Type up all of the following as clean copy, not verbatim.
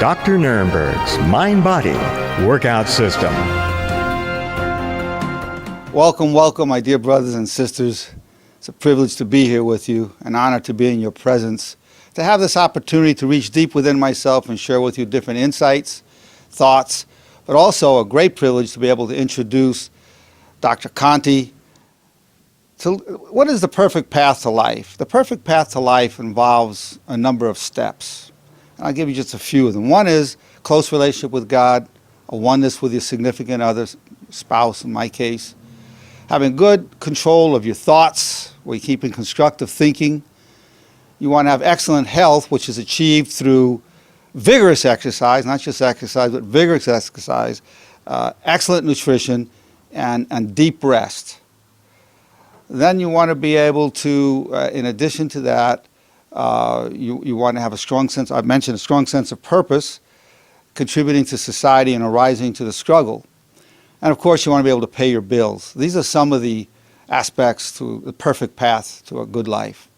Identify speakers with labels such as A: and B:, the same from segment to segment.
A: Dr. Nirenberg's Mind-Body Workout System.
B: Welcome, my dear brothers and sisters. It's a privilege to be here with you, an honor to be in your presence, to have this opportunity to reach deep within myself and share with you different insights, thoughts, but also a great privilege to be able to introduce Dr. Kanti. So what is the perfect path to life? The perfect path to life involves a number of steps. And I'll give you just a few of them. One is close relationship with God, a oneness with your significant other, spouse in my case. Having good control of your thoughts, where you're keeping constructive thinking. You want to have excellent health, which is achieved through vigorous exercise, not just exercise, but vigorous exercise, excellent nutrition, and deep rest. Then you want to be able to, in addition to that, you want to have a strong sense, I've mentioned a strong sense of purpose, contributing to society and arising to the struggle. And of course, you want to be able to pay your bills. These are some of the aspects to the perfect path to a good life.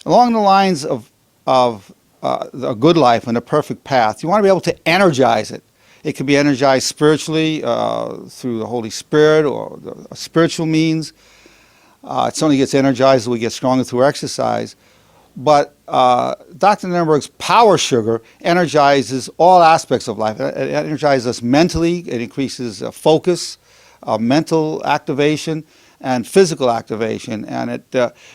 B: Along the lines of a good life and a perfect path, you want to be able to energize it. It can be energized spiritually through the Holy Spirit or the spiritual means. It certainly gets energized as we get stronger through exercise. But Dr. Nirenberg's Power Sugar energizes all aspects of life. It energizes us mentally. It increases focus, mental activation, and physical activation. And it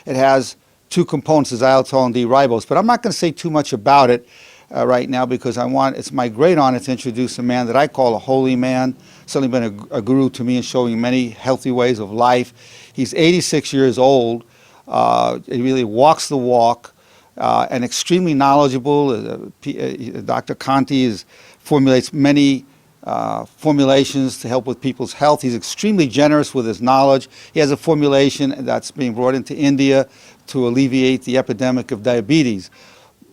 B: has two components, xylitol and D-ribose. But I'm not going to say too much about it right now because it's my great honor to introduce a man that I call a holy man. Certainly been a guru to me in showing many healthy ways of life. He's 86 years old. He really walks the walk and extremely knowledgeable. Dr. Kanti formulates many formulations to help with people's health. He's extremely generous with his knowledge. He has a formulation that's being brought into India to alleviate the epidemic of diabetes.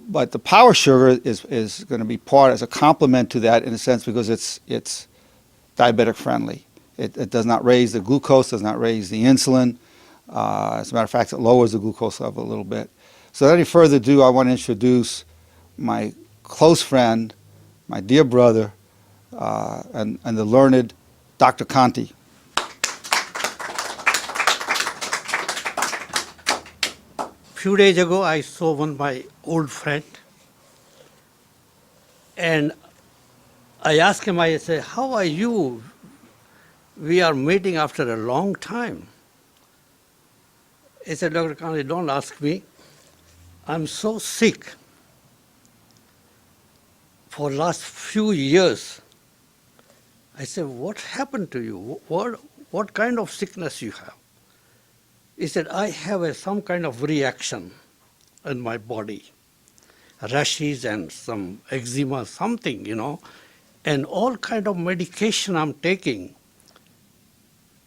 B: But the Power Sugar is going to be part as a complement to that in a sense because it's diabetic friendly. It does not raise the glucose, does not raise the insulin. As a matter of fact, it lowers the glucose level a little bit. So without any further ado, I want to introduce my close friend, my dear brother, and the learned Dr. Kanti.
C: Few days ago, I saw my old friend, and I asked him, I said, "How are you? We are meeting after a long time." He said, "Dr. Kanti, don't ask me. I'm so sick for last few years." I said, "What happened to you? What kind of sickness you have?" He said, "I have some kind of reaction in my body, rashes and some eczema, something, and all kind of medication I'm taking,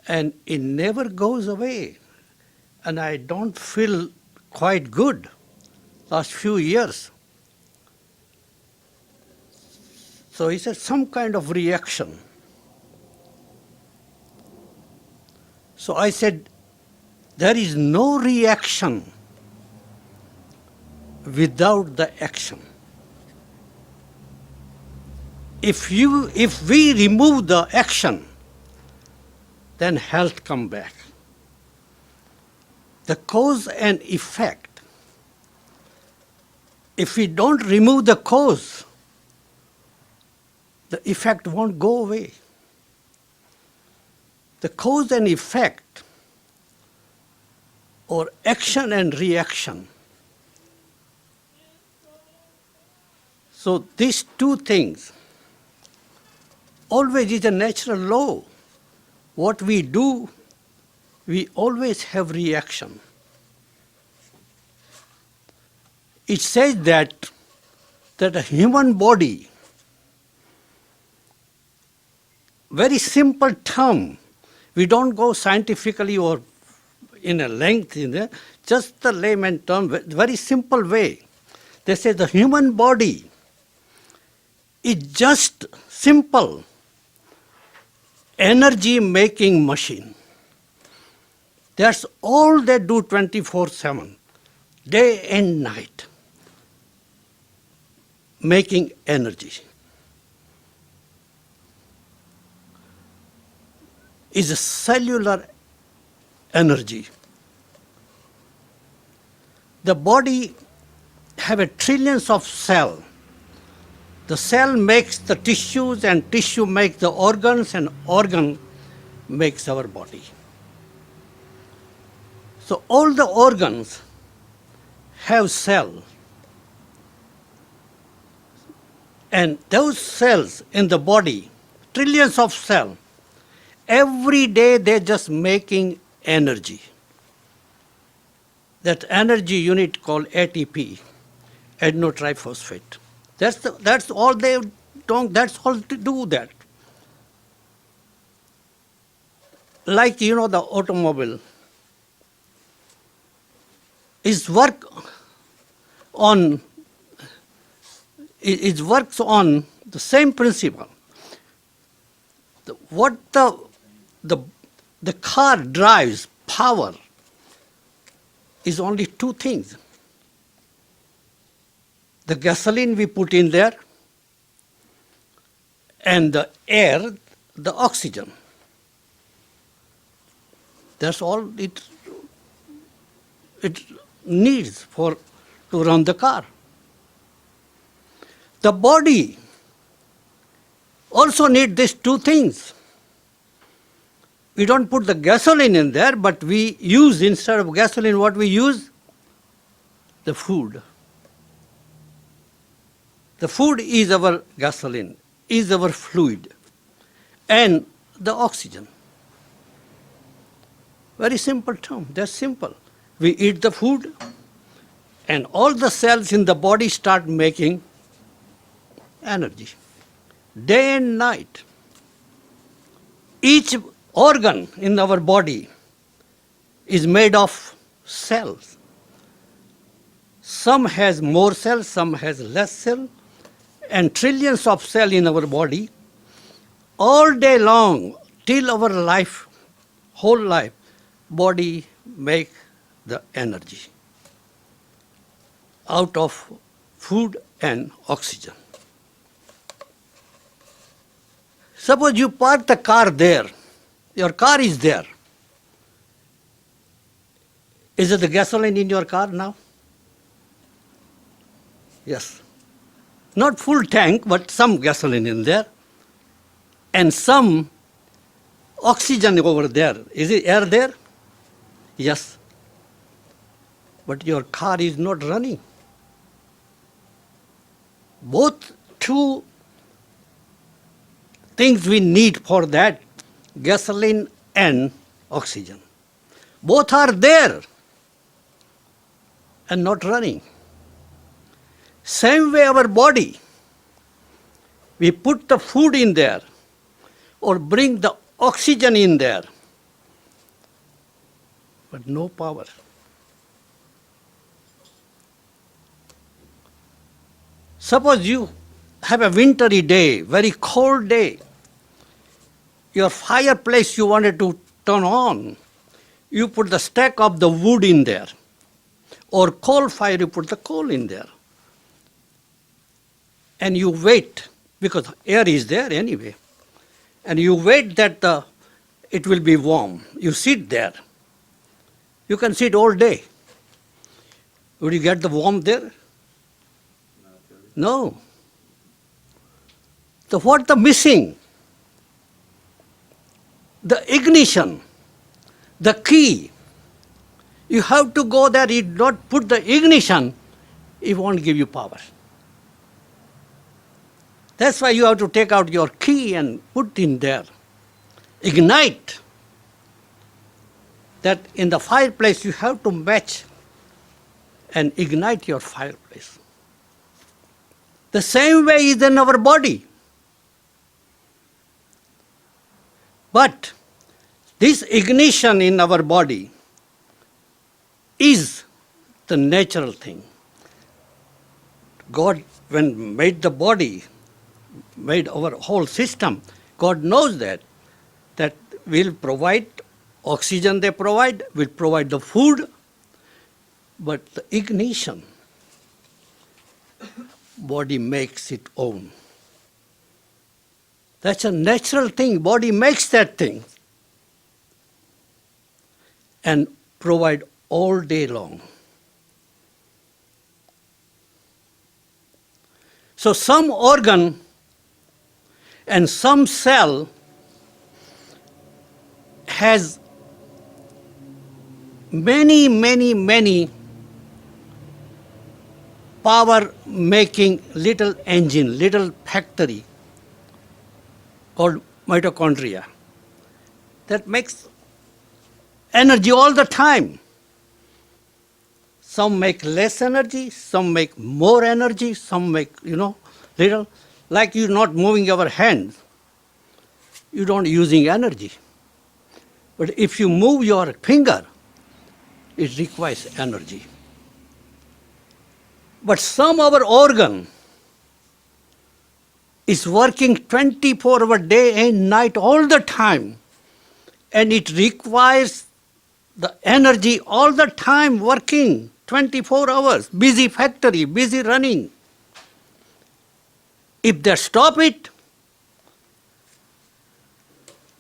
C: and it never goes away. And I don't feel quite good last few years." So he said, "Some kind of reaction." So I said, there is no reaction without the action. If we remove the action, then health come back. The cause and effect. If we don't remove the cause, the effect won't go away. The cause and effect, or action and reaction. So these two things always is a natural law. What we do, we always have reaction. It says that a human body, very simple term, we don't go scientifically or in a length, just the layman term, very simple way. They say the human body is just simple energy-making machine. That's all they do 24/7, day and night. making energy. Is a cellular energy. The body have a trillions of cells. The cell makes the tissues and tissue makes the organs and organ makes our body. So all the organs have cells. And those cells in the body, trillions of cells, every day they're just making energy. That energy unit called ATP, adenotriphosphate. That's all they don't, that's all to do that. Like, the automobile is works on the same principle. What the car drives, power, is only two things. The gasoline we put in there and the air, the oxygen. That's all it needs to run the car. The body also needs these two things. We don't put the gasoline in there, but we use, instead of gasoline, what we use? The food. The food is our gasoline, is our fluid, and the oxygen. Very simple term, that's simple. We eat the food, and all the cells in the body start making energy, day and night. Each organ in our body is made of cells. Some has more cells, some has less cells, and trillions of cells in our body. All day long, till our life, whole life, body make the energy out of food and oxygen. Suppose you park the car there. Your car is there. Is it the gasoline in your car now? Yes. Not full tank, but some gasoline in there. And some oxygen over there. Is it air there? Yes. But your car is not running. Both two things we need for that, gasoline and oxygen. Both are there and not running. Same way our body, we put the food in there or bring the oxygen in there, but no power. Suppose you have a wintry day, very cold day. Your fireplace you wanted to turn on. You put the stack of the wood in there. Or coal fire, you put the coal in there. And you wait, because air is there anyway. And you wait that it will be warm. You sit there. You can sit all day. Would you get the warmth there? No. So what the missing? The ignition, the key. You have to go there, you not put the ignition, it won't give you power. That's why you have to take out your key and put in there. Ignite. That in the fireplace you have to match and ignite your fireplace. The same way is in our body. But this ignition in our body is the natural thing. God, when made the body, made our whole system, God knows that we'll provide oxygen they provide, we'll provide the food, but the ignition, body makes its own. That's a natural thing. Body makes that thing and provide all day long. So some organ and some cell has many power making little engine, little factory called mitochondria that makes energy all the time. Some make less energy, some make more energy, some make, little. Like you're not moving your hands, you don't using energy. But if you move your finger, it requires energy. But some our organ is working 24 hours day and night all the time, and it requires the energy all the time working 24 hours, busy factory, busy running. If they stop it,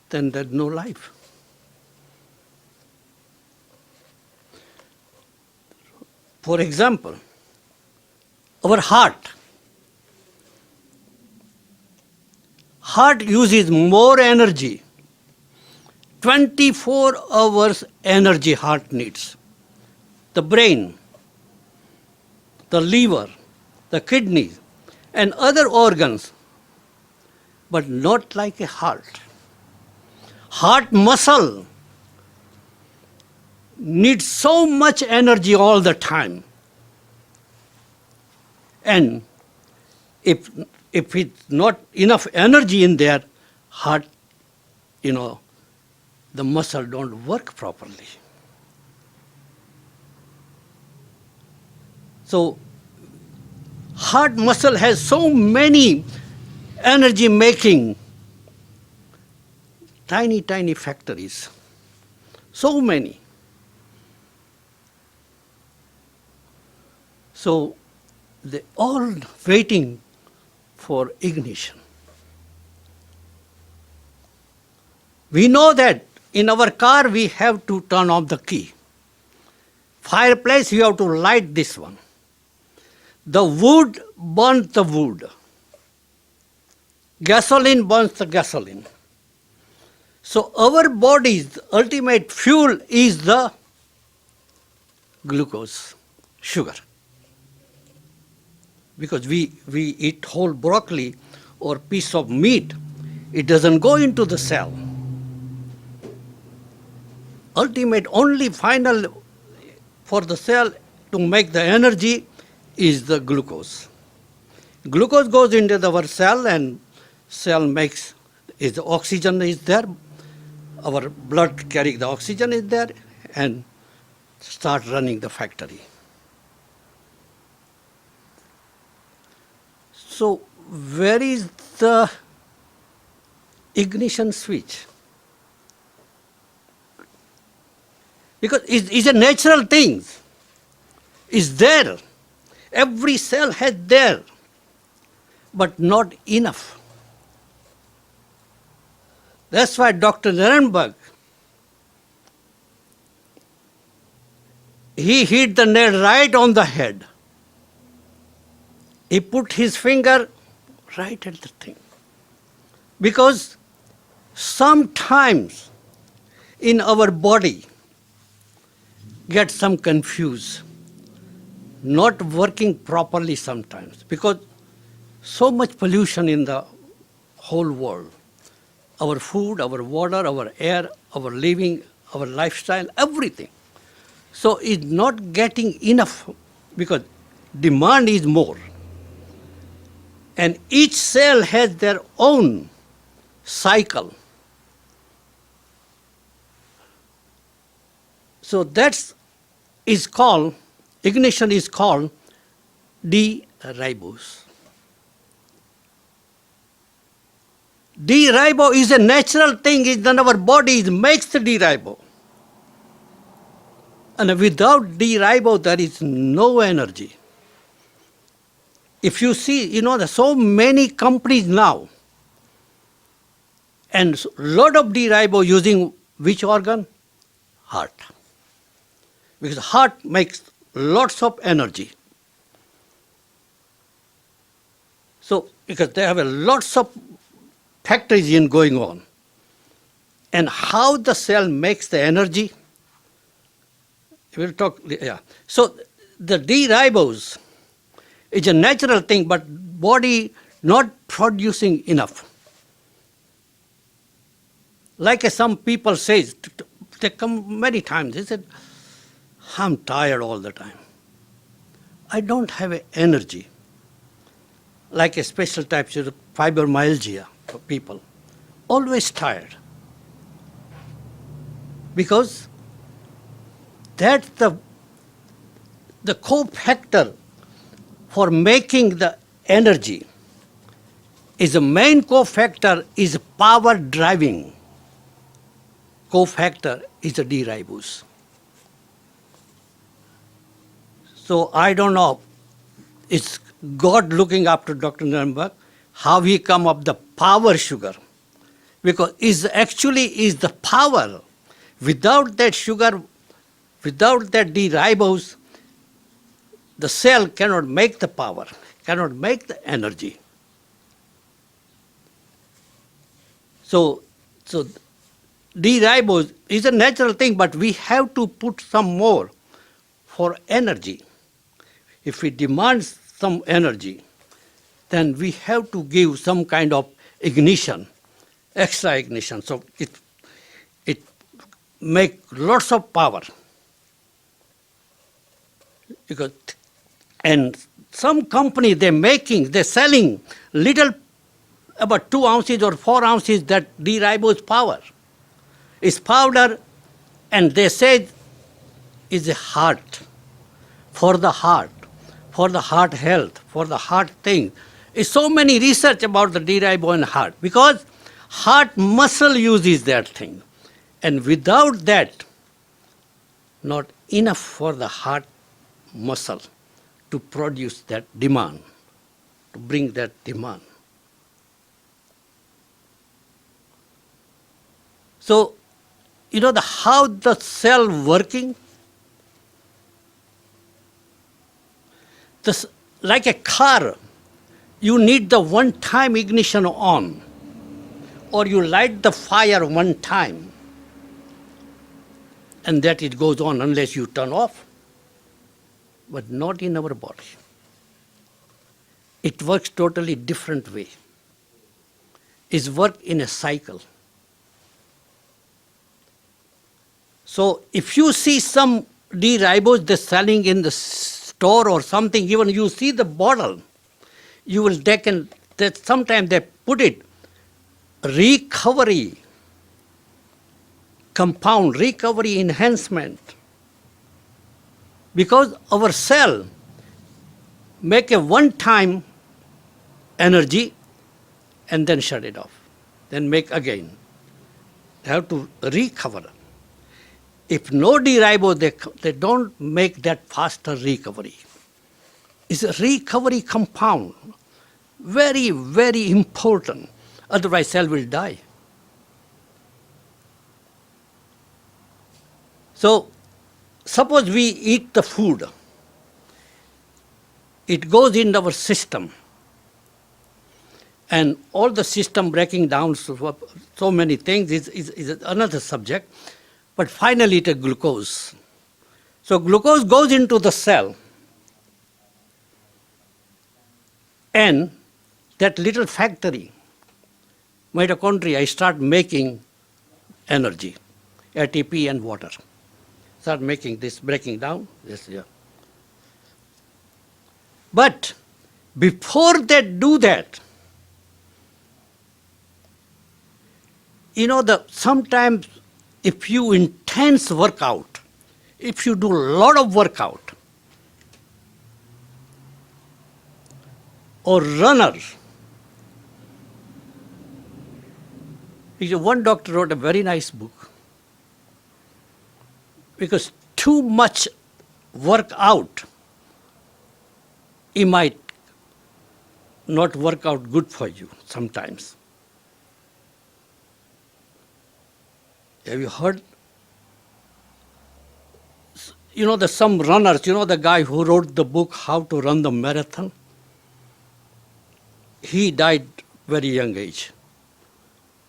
C: then there's no life. For example, our heart. Heart uses more energy. 24 hours energy heart needs. The brain, the liver, the kidneys, and other organs, but not like a heart. Heart muscle needs so much energy all the time. And if it's not enough energy in there, heart, the muscle don't work properly. So heart muscle has so many energy making tiny factories. So many. So they all waiting for ignition. We know that in our car we have to turn off the key. Fireplace, you have to light this one. The wood burns the wood. Gasoline burns the gasoline. So our body's ultimate fuel is the glucose, sugar. Because we eat whole broccoli or piece of meat, it doesn't go into the cell. Ultimate, only final for the cell to make the energy is the glucose. Glucose goes into our cell and cell makes, the oxygen is there, our blood carrying the oxygen is there and start running the factory. So where is the ignition switch? Because it's a natural thing. It's there. Every cell has there, but not enough. That's why Dr. Nirenberg, he hit the nail right on the head. He put his finger right at the thing. Because sometimes in our body get some confused, not working properly sometimes, because so much pollution in the whole world. Our food, our water, our air, our living, our lifestyle, everything. So it's not getting enough because demand is more. And each cell has their own cycle. So that is called, ignition is called D-ribose. D-ribo is a natural thing in our body, it makes the D-ribo. And without D-ribo, there is no energy. if you see, there's so many companies now, and lot of D-ribo using which organ? Heart. Because heart makes lots of energy. So, because they have lots of factories in going on. And how the cell makes the energy, we'll talk, yeah. So, the D-ribose is a natural thing, but body not producing enough. Like some people say, they come many times, they said, I'm tired all the time. I don't have energy. Like a special type of fibromyalgia for people. Always tired. Because that's the cofactor for making the energy. Is the main cofactor is power driving. Cofactor is the D-ribose. So I don't know, it's God looking after Dr. Nuremberg, how he come up the power sugar. Because is the power. Without that sugar, without that D-ribose, the cell cannot make the power, cannot make the energy. So D-ribose is a natural thing, but we have to put some more for energy. If we demand some energy, then we have to give some kind of ignition, extra ignition. So it make lots of power. Because, and some company they're selling little, about 2 ounces or 4 ounces that D-ribose power. It's powder, and they say is a heart, for the heart health, for the heart thing. It's so many research about the D-ribose and heart, because heart muscle uses that thing. And without that, not enough for the heart muscle to produce that demand, to bring that demand. So, how the cell working? Like a car, you need the one-time ignition on, or you light the fire one time, and that it goes on unless you turn off. But not in our body. It works totally different way. It's work in a cycle. So if you see some D-ribose they're selling in the store or something, even you see the bottle, you will that sometimes they put it recovery compound, recovery enhancement. Because our cell make a one-time energy and then shut it off, then make again. They have to recover. If no D-ribose, they don't make that faster recovery. It's a recovery compound, very, very important. Otherwise, cell will die. So, suppose we eat the food. It goes in our system. And all the system breaking down so many things is another subject. But finally, it is glucose. So glucose goes into the cell. And that little factory, mitochondria, start making energy, ATP and water. Start making this, breaking down. Yes, yeah. But before they do that, sometimes if you intense workout, if you do a lot of workout, or runner, one doctor wrote a very nice book, because too much workout, it might not work out good for you sometimes. Have you heard? You know, some runners, you know the guy who wrote the book, How to Run the Marathon? He died very young age.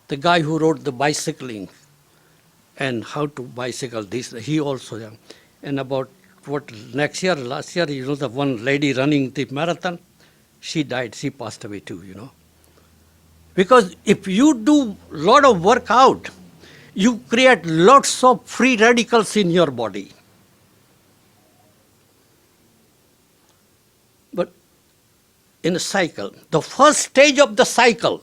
C: The guy who wrote the bicycling and how to bicycle this, he also young. And about last year, you know, the one lady running the marathon, she died, she passed away too, you know. Because if you do a lot of workout, you create lots of free radicals in your body. But in a cycle, the first stage of the cycle,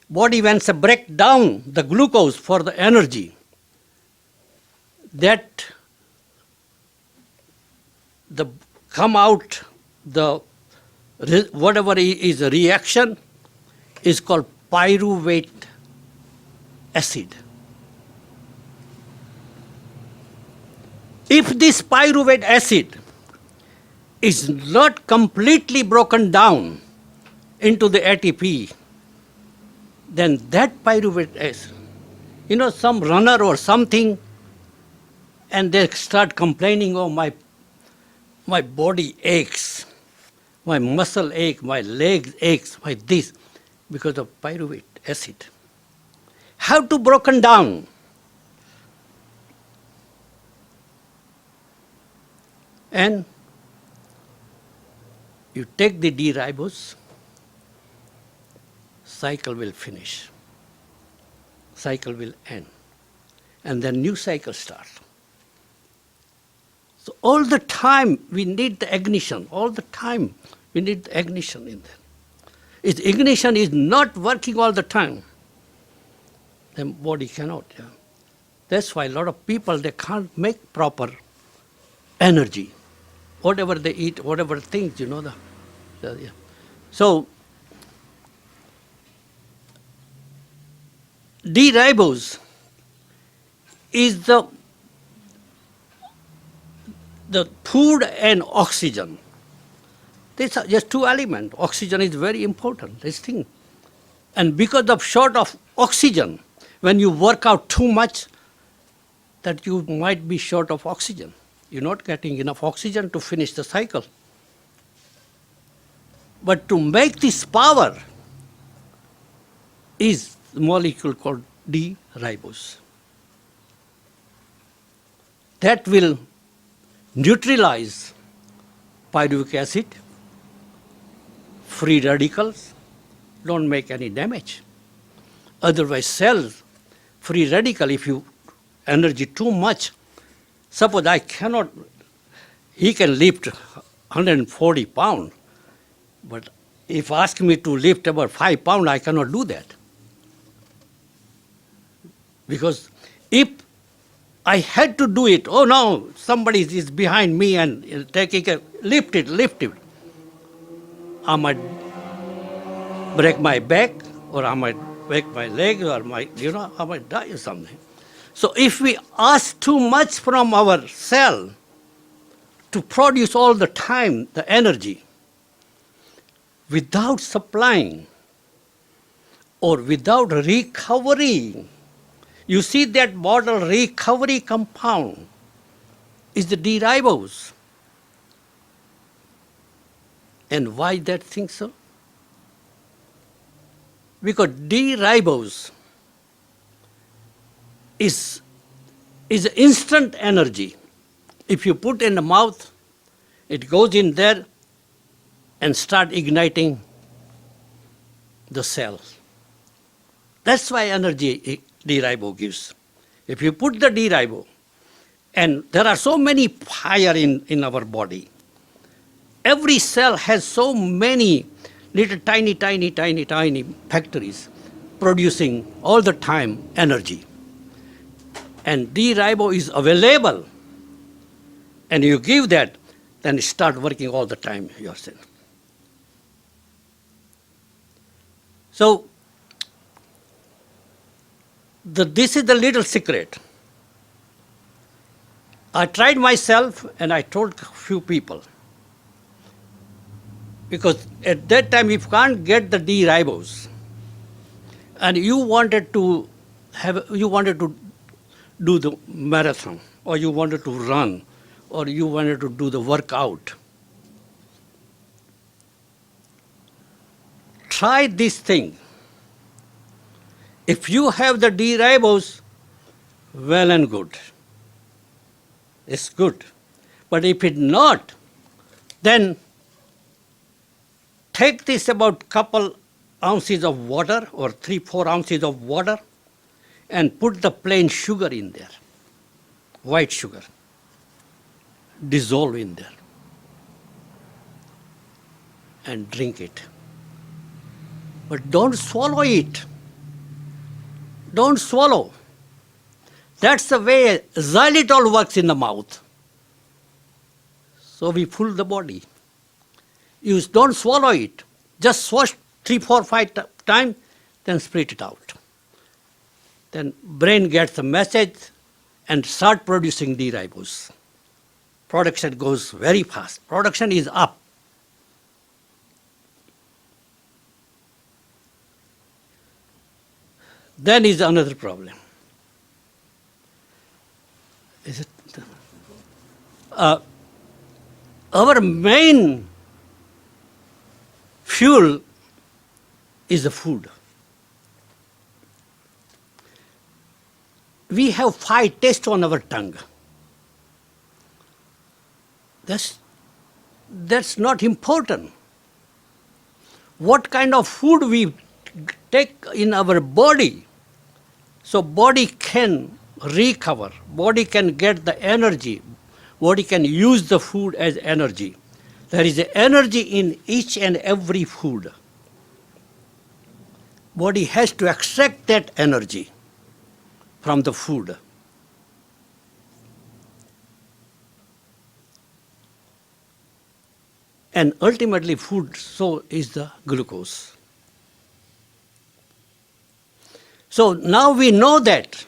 C: body wants to break down the glucose for the energy, that the come out the whatever is a reaction is called pyruvate acid. If this pyruvate acid is not completely broken down into the ATP, then that pyruvate acid, you know, some runner or something, and they start complaining, oh, my body aches, my muscle ache, my legs aches, my this, because of pyruvate acid. How to broken down? And you take the D-ribose, cycle will finish, cycle will end, and then new cycle starts. So all the time we need the ignition, all the time we need the ignition in there. If the ignition is not working all the time, then body cannot. Yeah. That's why a lot of people, they can't make proper energy. Whatever they eat, whatever things, you know. Yeah. So, D-ribose is the food and oxygen. These are just two elements. Oxygen is very important, this thing. And because of short of oxygen, when you work out too much, that you might be short of oxygen. You're not getting enough oxygen to finish the cycle. But to make this power is the molecule called D-ribose. That will neutralize pyruvic acid, free radicals, don't make any damage. Otherwise, cells, free radical, if you energy too much, suppose he can lift 140 pounds, but if ask me to lift about 5 pounds, I cannot do that. Because if I had to do it, oh no, somebody is behind me and taking a, lift it. I might break my back, or I might break my leg, or I might die or something. So if we ask too much from our cell to produce all the time the energy without supplying or without recovery, you see that bottle recovery compound is the D-ribose. And why that thing so? Because D-ribose is instant energy. If you put in the mouth, it goes in there and start igniting the cell. That's why energy D-ribose gives. If you put the D-ribose, and there are so many fire in our body. Every cell has so many little tiny factories producing all the time energy. And D-ribose is available, and you give that, then start working all the time yourself. So, this is the little secret. I tried myself, and I told a few people. Because at that time, if you can't get the D ribose, and you wanted to do the marathon, or you wanted to run, or you wanted to do the workout, try this thing. If you have the D ribose, well and good. It's good. But if it's not, then take this about couple ounces of water or 3-4 ounces of water and put the plain sugar in there, white sugar, dissolve in there and drink it. But don't swallow it. Don't swallow. That's the way xylitol works in the mouth. So we full the body. You don't swallow it. Just swash 3, 4, 5 times, then spit it out. Then brain gets the message and start producing D ribose. Production goes very fast. Production is up. Then is another problem. Is it? Our main fuel is the food. We have 5 tastes on our tongue. That's not important. What kind of food we take in our body, so body can recover, body can get the energy, body can use the food as energy. There is energy in each and every food. Body has to extract that energy from the food. And ultimately food so is the glucose. So now we know that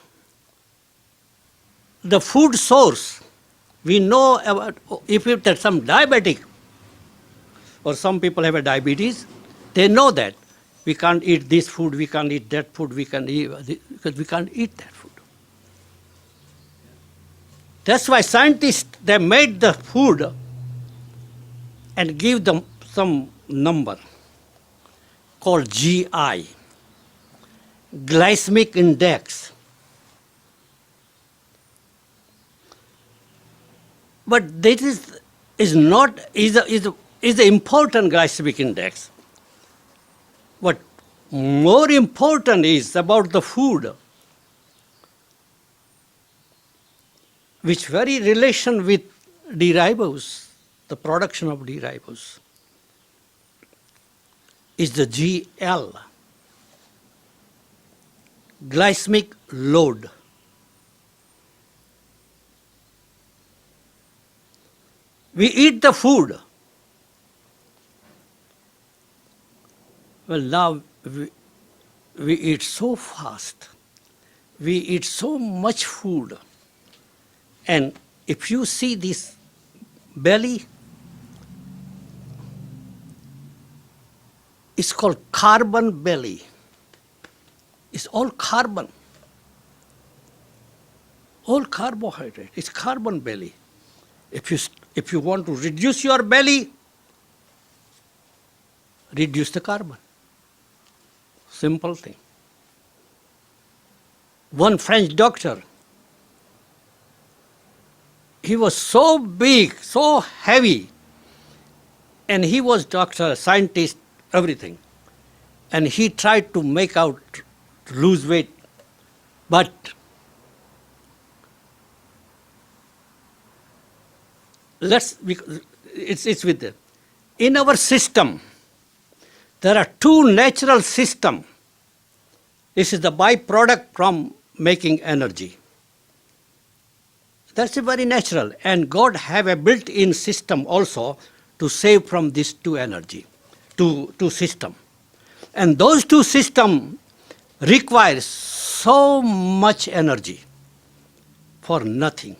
C: the food source, we know about, if there's some diabetic or some people have a diabetes, they know that we can't eat this food, we can't eat that food, because we can't eat that food. That's why scientists, they made the food and give them some number called GI, glycemic index. But this is the important glycemic index. What more important is about the food, which very relation with D ribose, the production of D ribose, is the GL, glycemic load. We eat the food. Well, now we eat so fast. We eat so much food. And if you see this belly, it's called carbon belly. It's all carbon. All carbohydrate. It's carbon belly. If you want to reduce your belly, reduce the carbon. Simple thing. One French doctor, he was so big, so heavy, and he was doctor, scientist, everything. And he tried to make out, to lose weight, but it's with them. In our system, there are 2 natural systems. This is the byproduct from making energy. That's very natural. And God have a built-in system also to save from these 2 energy, two system. And those 2 systems require so much energy for nothing.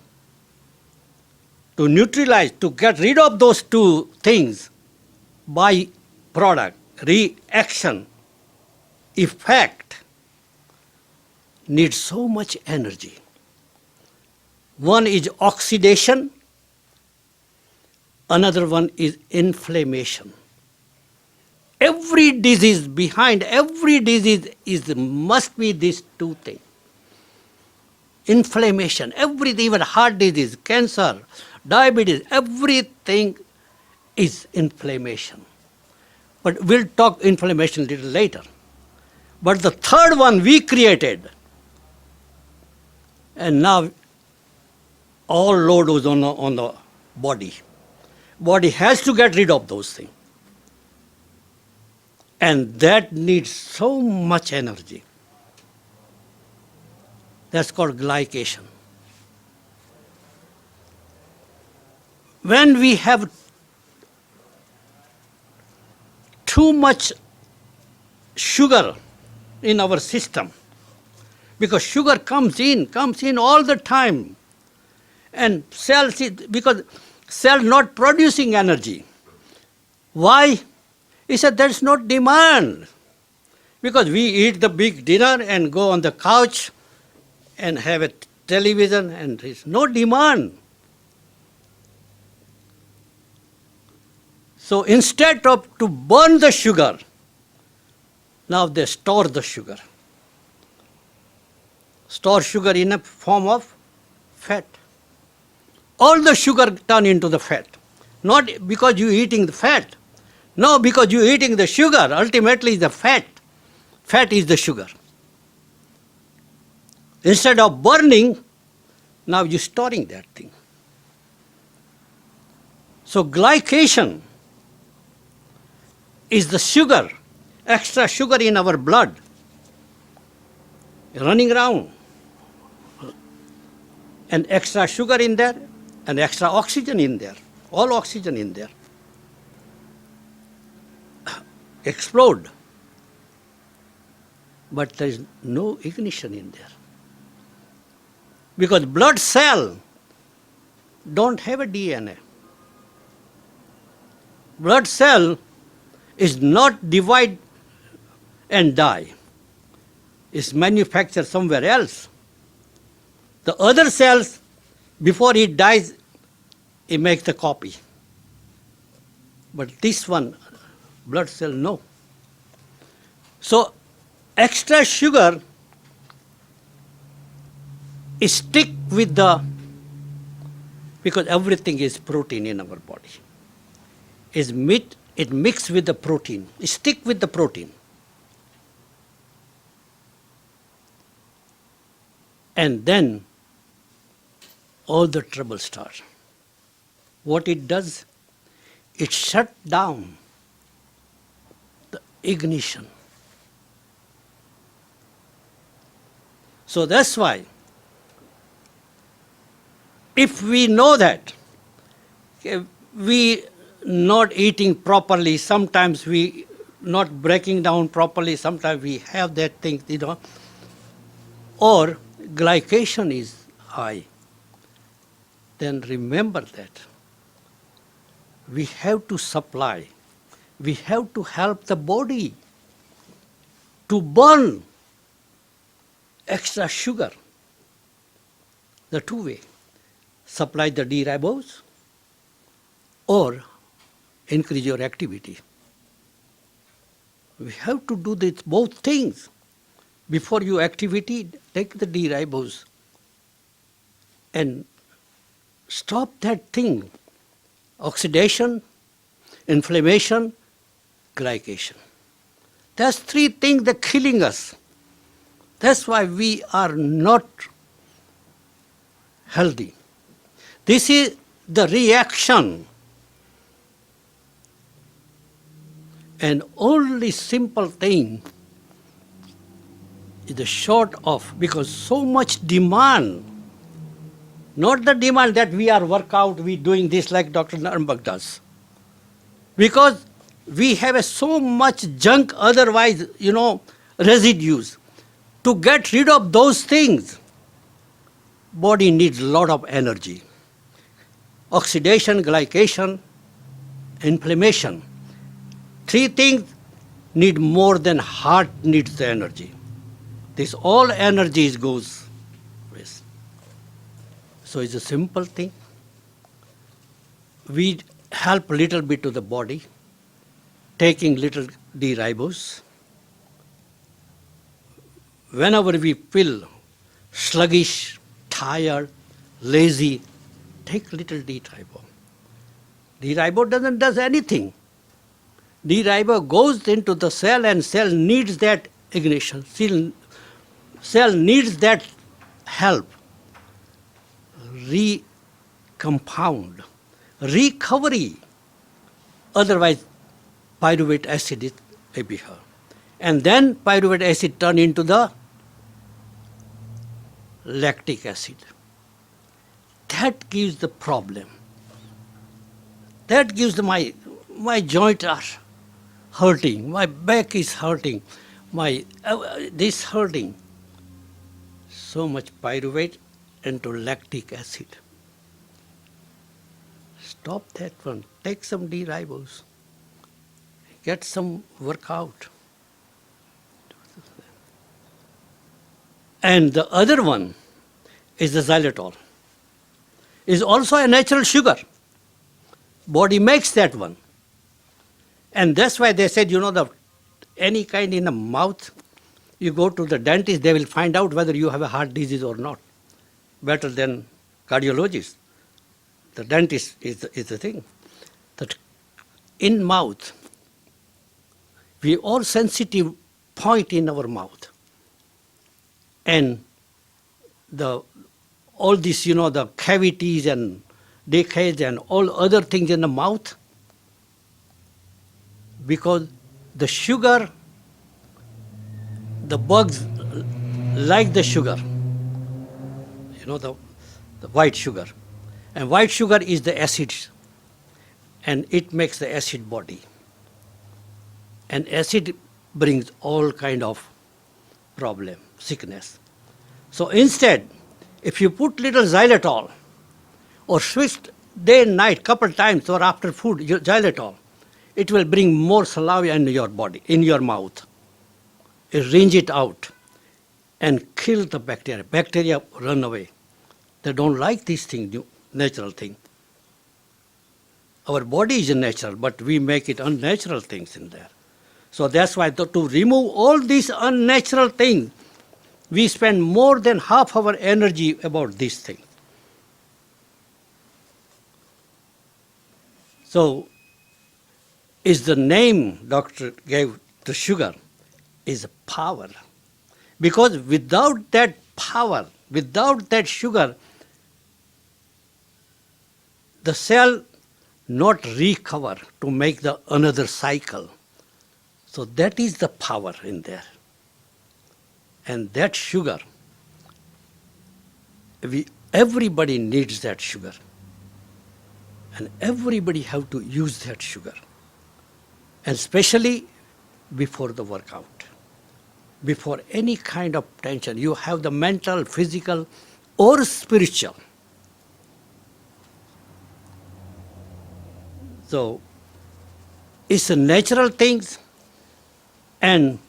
C: To neutralize, to get rid of those 2 things, byproduct, reaction, effect needs so much energy. One is oxidation, another one is inflammation. Every disease, behind every disease must be these two things. Inflammation, everything, even heart disease, cancer, diabetes, everything is inflammation. But we'll talk inflammation a little later. But the third one we created, and now all load was on the body. Body has to get rid of those things. And that needs so much energy. That's called glycation. When we have too much sugar in our system, because sugar comes in all the time, and cells, because cell not producing energy. Why? He said there's no demand. Because we eat the big dinner and go on the couch and have a television, and there's no demand. So instead of to burn the sugar, now they store the sugar. Store sugar in a form of fat. All the sugar turn into the fat. Not because you're eating the fat. No, because you're eating the sugar. Ultimately, the fat. Fat is the sugar. Instead of burning, now you're storing that thing. So glycation is the sugar, extra sugar in our blood, running around. And extra sugar in there, and extra oxygen in there, all oxygen in there. Explode. But there is no ignition in there. Because blood cell don't have a DNA. Blood cell is not divide and die. It's manufactured somewhere else. The other cells, before it dies, it makes the copy. But this one, blood cell, no. So extra sugar is stick with the, because everything is protein in our body. Is meat, it mixes with the protein. It stick with the protein. And then all the trouble starts. What it does, it shuts down the ignition. So that's why, if we know that we not eating properly, sometimes we not breaking down properly, sometimes we have that thing, or glycation is high, then remember that we have to supply, we have to help the body to burn extra sugar. The two way, supply the D-ribose or increase your activity. We have to do this both things. Before your activity, take the D-ribose and stop that thing. Oxidation, inflammation, glycation. That's three things that are killing us. That's why we are not healthy. This is the reaction. And only simple thing is the short of, because so much demand, not the demand that we are workout, we doing this like Dr. Nuremberg does. Because we have so much junk otherwise, residues. To get rid of those things, body needs a lot of energy. Oxidation, glycation, inflammation. Three things need more than heart needs the energy. This all energy goes waste. So it's a simple thing. We help little bit to the body, taking little D-ribose. Whenever we feel sluggish, tired, lazy, take little D-ribose. D-ribose doesn't do anything. D-ribose goes into the cell and cell needs that ignition. Cell needs that help. Recompound, recovery. Otherwise, pyruvate acid is appear. And then pyruvate acid turn into the lactic acid. That gives the problem. That gives my joint are hurting, my back is hurting, my this hurting. So much pyruvate into lactic acid. Stop that one. Take some D-ribose. Get some workout. And the other one is the xylitol. Is also a natural sugar. Body makes that one. And that's why they said, any kind in the mouth, you go to the dentist, they will find out whether you have a heart disease or not. Better than cardiologist. The dentist is the thing. That in mouth, we all sensitive point in our mouth. And all this, the cavities and decades and all other things in the mouth, because the sugar, the bugs like the sugar, the white sugar. And white sugar is the acid, and it makes the acid body. And acid brings all kind of problem, sickness. So instead, if you put little xylitol, or switch day and night, couple times, or after food, xylitol, it will bring more saliva in your body, in your mouth. It wringe it out and kill the bacteria. Bacteria run away. They don't like this thing, natural thing. Our body is natural, but we make it unnatural things in there. So that's why to remove all these unnatural things, we spend more than half our energy about this thing. So, is the name doctor gave to sugar is power. Because without that power, without that sugar, the cell not recover to make the another cycle. So that is the power in there. And that sugar, everybody needs that sugar. And everybody have to use that sugar. And especially before the workout. Before any kind of tension. You have the mental, physical, or spiritual. So, it's a natural things, and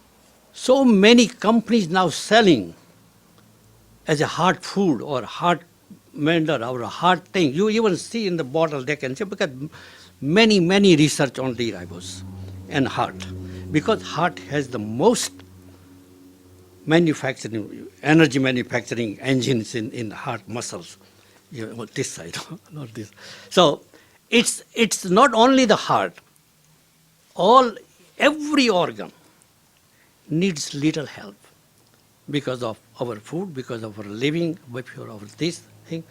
C: so many companies now selling as a heart food or heart mender or a heart thing. You even see in the bottle they can say, because many research on D-ribose and heart. Because heart has the most energy manufacturing engines in heart muscles. This side, not this. So, it's not only the heart. Every organ needs little help because of our food, because of our living, because of this thing.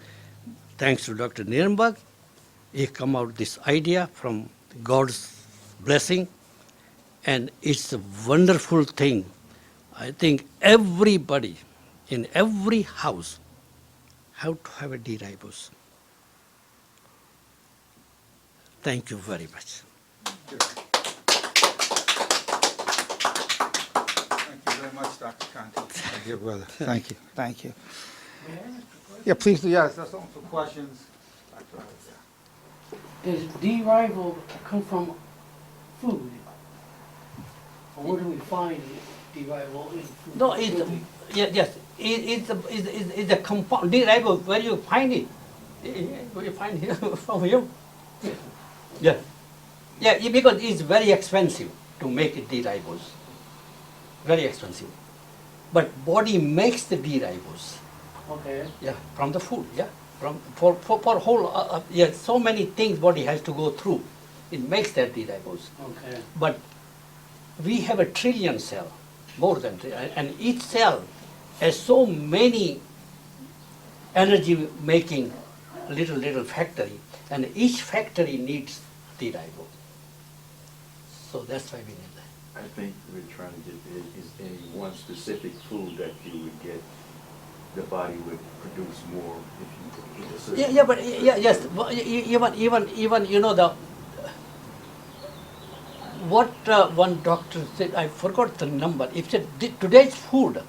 C: Thanks to Dr. Nirenberg, he come out with this idea from God's blessing, and it's a wonderful thing. I think everybody in every house have to have a D-ribose. Thank you very much.
B: Thank you very much, Dr. Kanti. My dear brother. Thank you. Thank you. Yeah, please do. Yes, that's all for questions.
D: Does D-ribose come from food? Where do we find D-ribose in food?
C: No, yes, it's a compound. D-ribose, where you find it? Where you find it from you? Yeah. Yeah, because it's very expensive to make it D-ribose. Very expensive. But body makes the D-ribose.
D: Okay.
C: Yeah, from the food, yeah. For whole, yeah, so many things body has to go through. It makes that D-ribose.
D: Okay.
C: But we have a trillion cell, more than trillion, and each cell has so many energy making little factory, and each factory needs D-ribose. So that's why we need that.
E: I think we're trying to get, is any one specific food that you would get, the body would produce more if you eat a certain.
C: Yeah, but yes, even you know the what one doctor said, I forgot the number. He said today's food,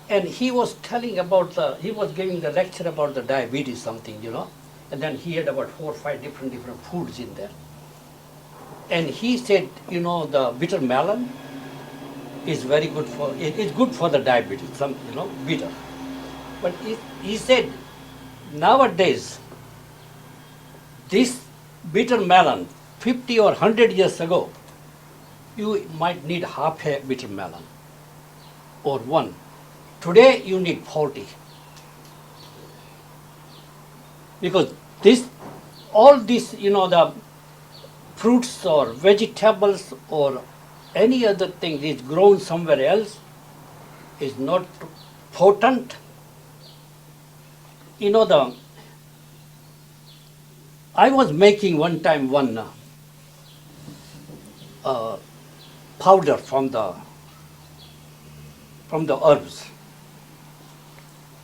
C: and he was telling about he was giving the lecture about the diabetes something, you know, and then he had about 4 or 5 different foods in there, and he said, you know, the bitter melon is very good for it's good for the diabetes, some, you know, bitter, but he said nowadays this bitter melon 50 or 100 years ago, you might need half a bitter melon or one. Today you need 40. Because all this, you know, the fruits or vegetables or any other thing is grown somewhere else is not potent. You know, I was making one time one powder from the herbs,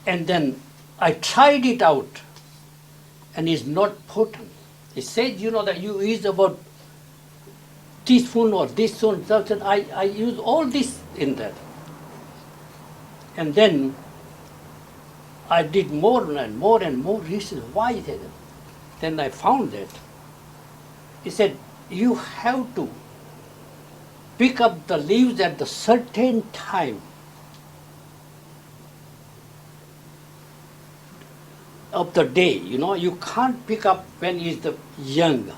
C: and then I tried it out, and it's not potent. It said, you know, that you use about teaspoon or this spoon. I use all this in that, and then I did more and more and more research. Why is it? Then I found that he said you have to pick up the leaves at the certain time of the day. You know, you can't pick up when it's the young,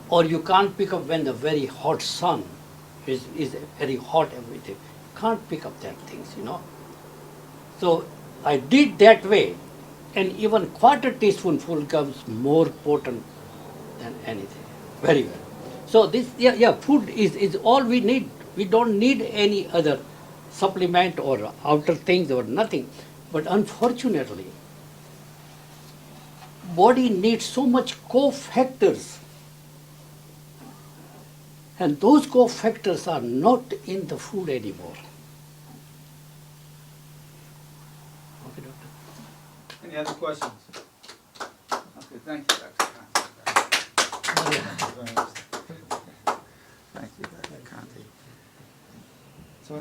C: or you can't pick up when the very hot sun is very hot everything. You can't pick up that things, you know. So I did that way, and even quarter teaspoonful becomes more potent than anything. Very well. So this, food is all we need. We don't need any other supplement or outer things or nothing. But unfortunately, body needs so much cofactors, and those cofactors are not in the food anymore. Okay, doctor.
B: Any other questions? Okay, thank you, Dr. Thank you, Dr. Kanti. So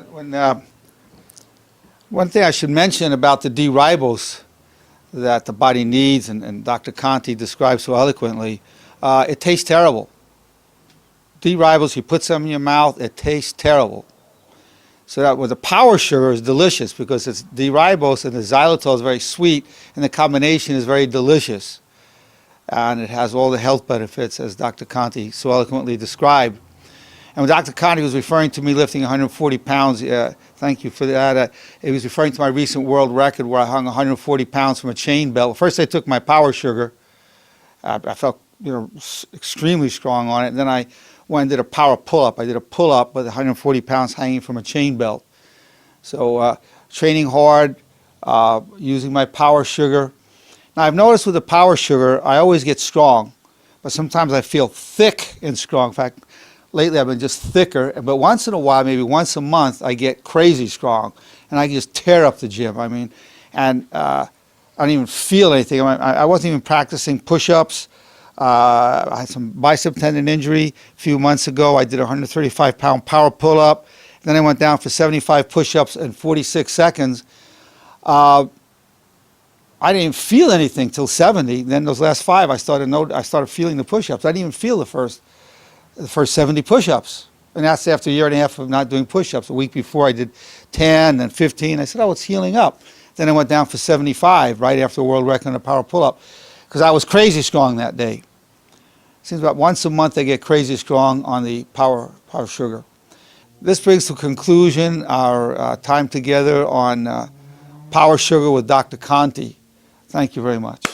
B: one thing I should mention about the D-ribose that the body needs, and Dr. Kanti describes so eloquently, it tastes terrible. D-ribose, you put some in your mouth, it tastes terrible. So that with the power sugar is delicious because it's D-ribose and the xylitol is very sweet, and the combination is very delicious. And it has all the health benefits, as Dr. Kanti so eloquently described. And when Dr. Kanti was referring to me lifting 140 pounds, thank you for that. He was referring to my recent world record where I hung 140 pounds from a chain belt. First I took my power sugar. I felt, you know, extremely strong on it. And then I went and did a power pull-up. I did a pull-up with 140 pounds hanging from a chain belt. So training hard, using my power sugar. Now I've noticed with the power sugar, I always get strong, but sometimes I feel thick and strong. In fact, lately I've been just thicker, but once in a while, maybe once a month, I get crazy strong, and I can just tear up the gym. I mean, and I don't even feel anything. I wasn't even practicing push-ups. I had some bicep tendon injury a few months ago. I did a 135-pound power pull-up. Then I went down for 75 push-ups in 46 seconds. I didn't even feel anything till 70. Then those last 5, I started feeling the push-ups. I didn't even feel the first 70 push-ups. And that's after a year and a half of not doing push-ups. A week before I did 10 and 15. I said, oh, it's healing up. Then I went down for 75 right after the world record on a power pull-up because I was crazy strong that day. Seems about once a month I get crazy strong on the power sugar. This brings to conclusion our time together on Power Sugar with Dr. Kanti. Thank you very much.